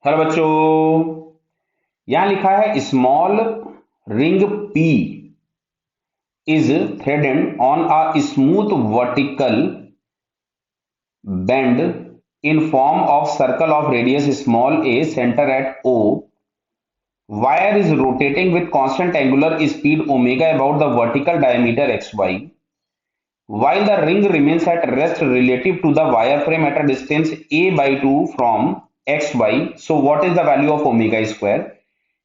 Hello बच्चों, यहां लिखा है small ring P is threaded on a smooth vertical bend in form of circle of radius small a center at O. Wire is rotating with constant angular speed omega about the vertical diameter xy, while the ring remains at rest relative to the wireframe at a distance a by 2 from xy. So what is the value of omega square?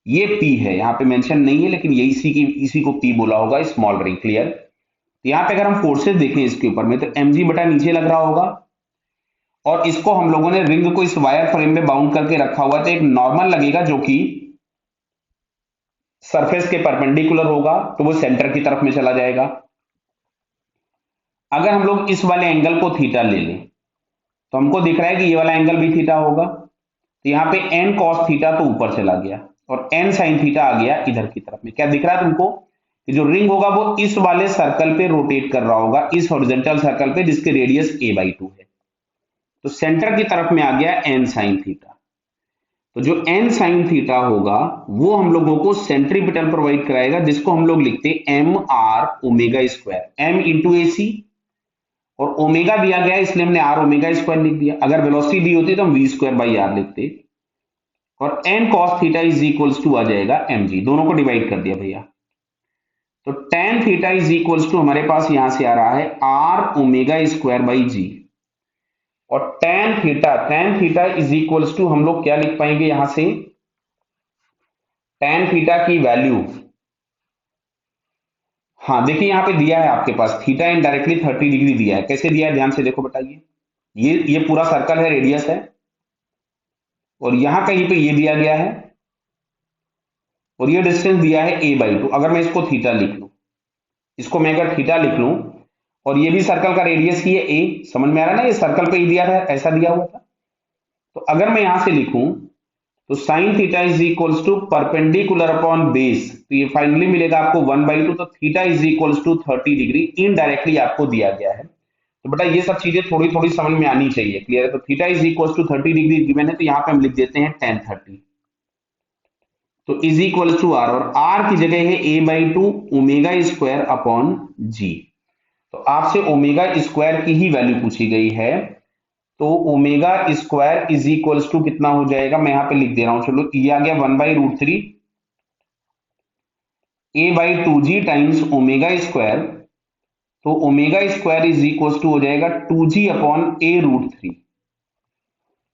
ये P है, यहाँ पे mention नहीं है लेकिन ये इसी को P बोला होगा, स्मॉल रिंग। क्लियर? तो यहाँ पे अगर हम फोर्सेस देखें इसके ऊपर में तो mg बटा नीचे लग रहा होगा और इसको हम लोगों ने रिंग को इस वायर फ्रेम में बाउंड करके रखा हुआ है, तो एक नॉर्मल लगेगा जो कि सरफेस के परपेंडिकुलर होगा, तो वो सेंटर की तरफ में चला जाएगा। अगर हम लोग इस वाले एंगल को थीटा ले लें तो हमको दिख रहा है कि ये वाला एंगल भी थीटा होगा, तो यहाँ पे n cos थीटा तो ऊपर चला गया और n sin थीटा आ गया इधर की तरफ में। क्या दिख रहा है तुमको कि जो रिंग होगा वो इस वाले सर्कल पे रोटेट कर रहा होगा, इस हॉरिजॉन्टल सर्कल पे जिसके रेडियस a by 2 है। तो सेंटर की तरफ में आ गया n sin थीटा। तो जो n sin थीटा होगा वो हम लोगों को सेंट्रीपिटल प्रोवाइड कराएगा, जिसको हम लोग लिखते हैं m r omega square, m into A C, और ओमेगा दिया गया इसलिए हमने आर ओमेगा स्क्वायर लिख दिया। अगर वेलोसिटी दी होती तो हम वी स्क्वायर बाई आर लिखते, और N cos theta is equals to आ जाएगा एम जी। दोनों को डिवाइड कर दिया भैया, तो tan theta is equals to हमारे पास यहां से आ रहा है R omega square by g, और tan theta is equals to हम लोग क्या लिख पाएंगे यहां से, टेन थीटा की वैल्यू, हाँ देखिए यहां पे दिया है आपके पास थीटा इनडायरेक्टली 30 डिग्री दिया है। कैसे दिया है ध्यान से देखो, बताइए। ये पूरा सर्कल है, रेडियस है, और यहां कहीं पे ये दिया गया है और ये डिस्टेंस दिया है a बाई 2। अगर मैं इसको थीटा लिख लूं, इसको मैं अगर थीटा लिख लूं, और ये भी सर्कल का रेडियस ही है a, समझ में आ रहा है ना, ये सर्कल पे ही दिया था, ऐसा दिया हुआ था। तो अगर मैं यहां से लिखूं तो sine theta is equals to perpendicular upon base, तो ये फाइनली मिलेगा आपको 1/2। तो theta is equals to 30 degree indirectly आपको दिया गया है। तो बेटा ये सब चीजें थोड़ी थोड़ी समझ में आनी चाहिए। क्लियर है? तो theta is equals to 30 degree given है, तो यहाँ पे हम लिख देते हैं tan 30, तो इज इक्वल टू आर, और आर की जगह है a by 2 omega square upon G. तो आपसे ओमेगा स्क्वायर की ही वैल्यू पूछी गई है, तो omega square is equals to कितना हो जाएगा, मैं यहां पे लिख दे रहा हूं, चलो ये आ गया 1/√3 a by 2g times omega square. तो omega square is equals to हो जाएगा 2g अपॉन a√3।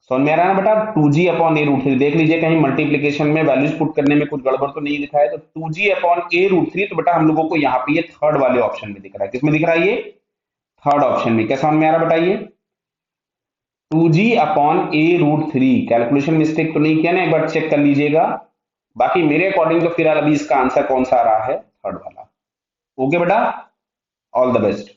समझ में आ रहा है ना बेटा, 2g अपॉन a√3। देख लीजिए कहीं मल्टीप्लीकेशन में वैल्यूज पुट करने में कुछ गड़बड़ तो नहीं दिखा है। तो 2g अपॉन a√3, तो बेटा हम लोगों को यहाँ पे ये थर्ड वाले ऑप्शन में दिख रहा है। किसमें दिख रहा है ये? थर्ड ऑप्शन में। क्या समझ में आ रहा है बताइए? 2g upon a√3। Calculation mistake तो नहीं किया ना, एक बार चेक कर लीजिएगा। बाकी मेरे अकॉर्डिंग तो फिलहाल अभी इसका आंसर कौन सा आ रहा है, थर्ड वाला। ओके बेटा, ऑल द बेस्ट।